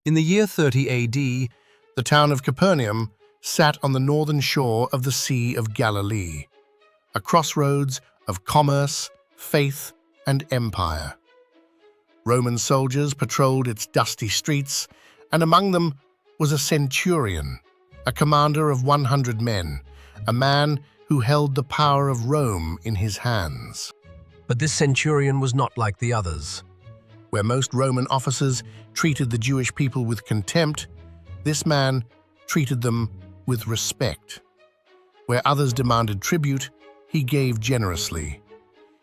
In the year 30 AD, the town of Capernaum sat on the northern shore of the Sea of Galilee, a crossroads of commerce, faith, and empire. Roman soldiers patrolled its dusty streets, and among them was a centurion, a commander of 100 men, a man who held the power of Rome in his hands. But this centurion was not like the others. Where most Roman officers treated the Jewish people with contempt, this man treated them with respect. Where others demanded tribute, he gave generously.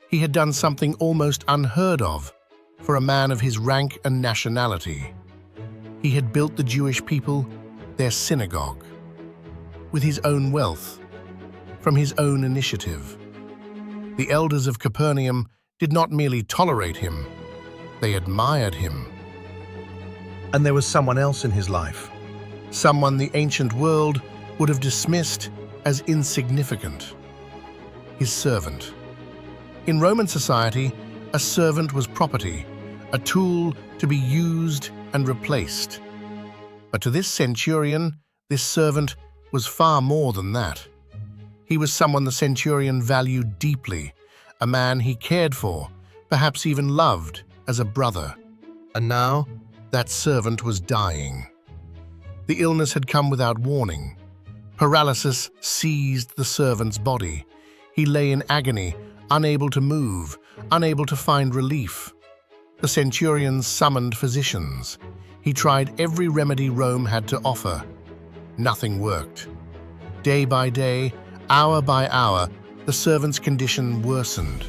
He had done something almost unheard of for a man of his rank and nationality. He had built the Jewish people their synagogue with his own wealth, from his own initiative. The elders of Capernaum did not merely tolerate him, they admired him. And there was someone else in his life. Someone the ancient world would have dismissed as insignificant. His servant. In Roman society, a servant was property, a tool to be used and replaced. But to this centurion, this servant was far more than that. He was someone the centurion valued deeply, a man he cared for, perhaps even loved as a brother. And now, that servant was dying. The illness had come without warning. Paralysis seized the servant's body. He lay in agony, unable to move, unable to find relief. The centurion summoned physicians. He tried every remedy Rome had to offer. Nothing worked. Day by day, hour by hour, the servant's condition worsened.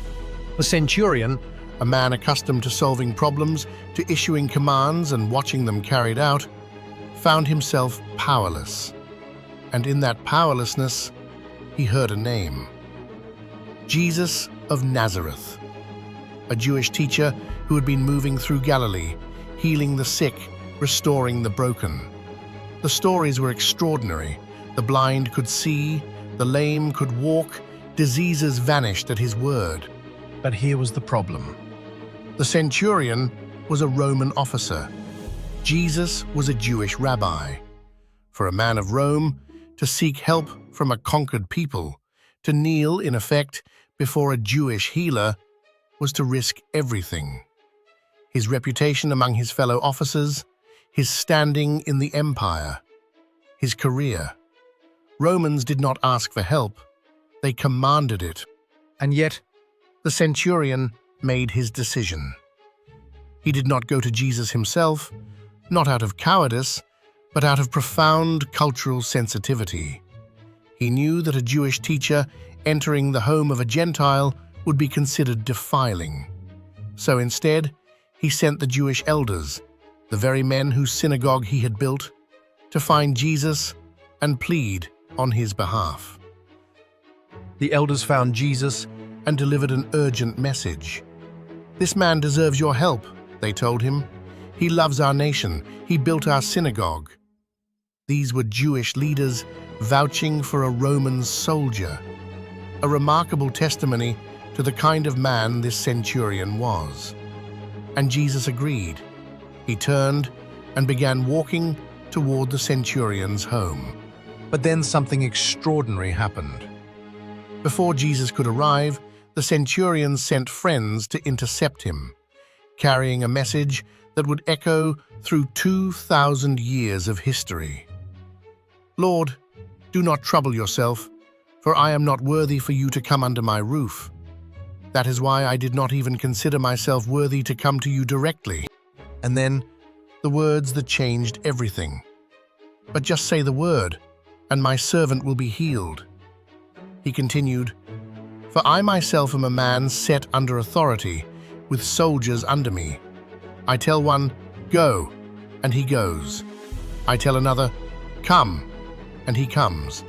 The centurion, a man accustomed to solving problems, to issuing commands and watching them carried out, found himself powerless. And in that powerlessness, he heard a name. Jesus of Nazareth, a Jewish teacher who had been moving through Galilee, healing the sick, restoring the broken. The stories were extraordinary. The blind could see, the lame could walk, diseases vanished at his word. but here was the problem. The centurion was a Roman officer. Jesus was a Jewish rabbi. For a man of Rome to seek help from a conquered people, to kneel, in effect, before a Jewish healer, was to risk everything. His reputation among his fellow officers, his standing in the empire, his career. Romans did not ask for help, they commanded it. And yet, The centurion made his decision. He did not go to Jesus himself, not out of cowardice, but out of profound cultural sensitivity. He knew that a Jewish teacher entering the home of a Gentile would be considered defiling. So instead, he sent the Jewish elders, the very men whose synagogue he had built, to find Jesus and plead on his behalf. the elders found Jesus, And delivered an urgent message. "This man deserves your help," they told him. "He loves our nation. He built our synagogue." These were Jewish leaders vouching for a Roman soldier, a remarkable testimony to the kind of man this centurion was. And Jesus agreed. He turned and began walking toward the centurion's home. but then something extraordinary happened. Before Jesus could arrive, the centurion sent friends to intercept him, carrying a message that would echo through 2,000 years of history. "Lord, do not trouble yourself, for I am not worthy for you to come under my roof. That is why I did not even consider myself worthy to come to you directly." And then, the words that changed everything. "But just say the word, and my servant will be healed." He continued, "For I myself am a man set under authority, with soldiers under me. I tell one, 'Go,' and he goes. I tell another, 'Come,' and he comes.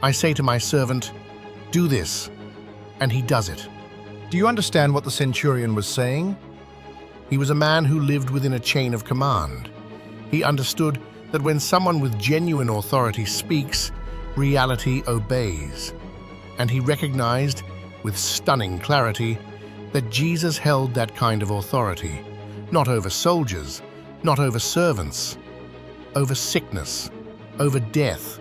I say to my servant, 'Do this,' and he does it." Do you understand what the centurion was saying? He was a man who lived within a chain of command. He understood that when someone with genuine authority speaks, reality obeys. And he recognized, with stunning clarity, that Jesus held that kind of authority, not over soldiers, not over servants, over sickness, over death,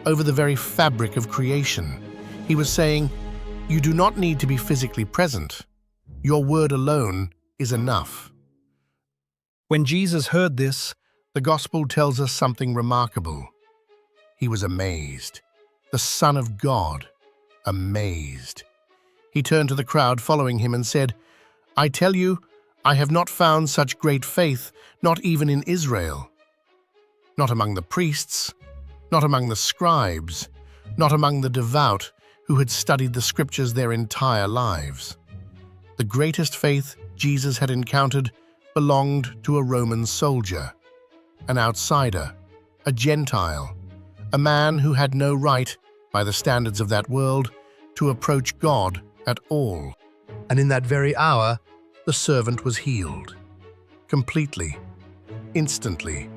over the very fabric of creation. He was saying, "You do not need to be physically present. Your word alone is enough." When Jesus heard this, The Gospel tells us something remarkable. He was amazed. The Son of God, amazed. He turned to the crowd following him and said, "I tell you, I have not found such great faith, not even in Israel. Not among the priests, not among the scribes, not among the devout who had studied the scriptures their entire lives." The greatest faith Jesus had encountered belonged to a Roman soldier, an outsider, a Gentile, a man who had no right, by the standards of that world, to approach God at all. And in that very hour, the servant was healed. Completely. Instantly.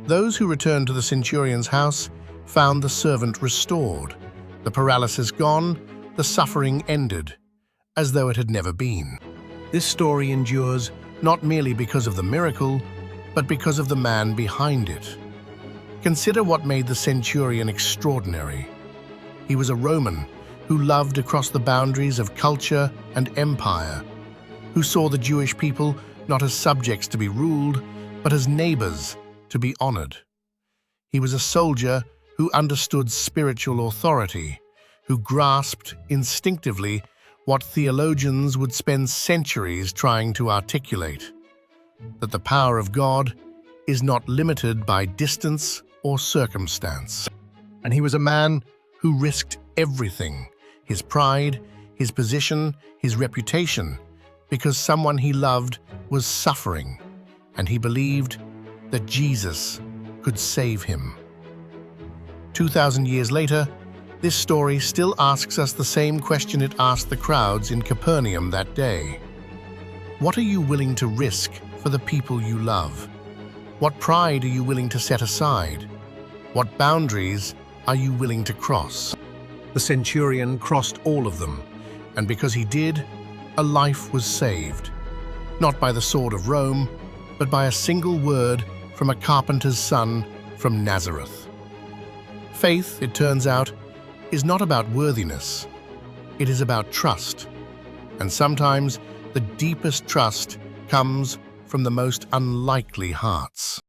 Those who returned to the centurion's house found the servant restored, the paralysis gone, the suffering ended, as though it had never been. This story endures not merely because of the miracle, but because of the man behind it. Consider what made the centurion extraordinary. He was a Roman who loved across the boundaries of culture and empire, who saw the Jewish people not as subjects to be ruled, but as neighbors to be honored. He was a soldier who understood spiritual authority, who grasped instinctively what theologians would spend centuries trying to articulate: that the power of God is not limited by distance or circumstance. And he was a man who risked everything, his pride, his position, his reputation, because someone he loved was suffering, and he believed that Jesus could save him. 2,000 years later, this story still asks us the same question it asked the crowds in Capernaum that day. What are you willing to risk for the people you love? What pride are you willing to set aside? What boundaries are you willing to cross? The centurion crossed all of them, and because he did, a life was saved. Not by the sword of Rome, but by a single word from a carpenter's son from Nazareth. Faith, it turns out, is not about worthiness. It is about trust. And sometimes the deepest trust comes from the most unlikely hearts.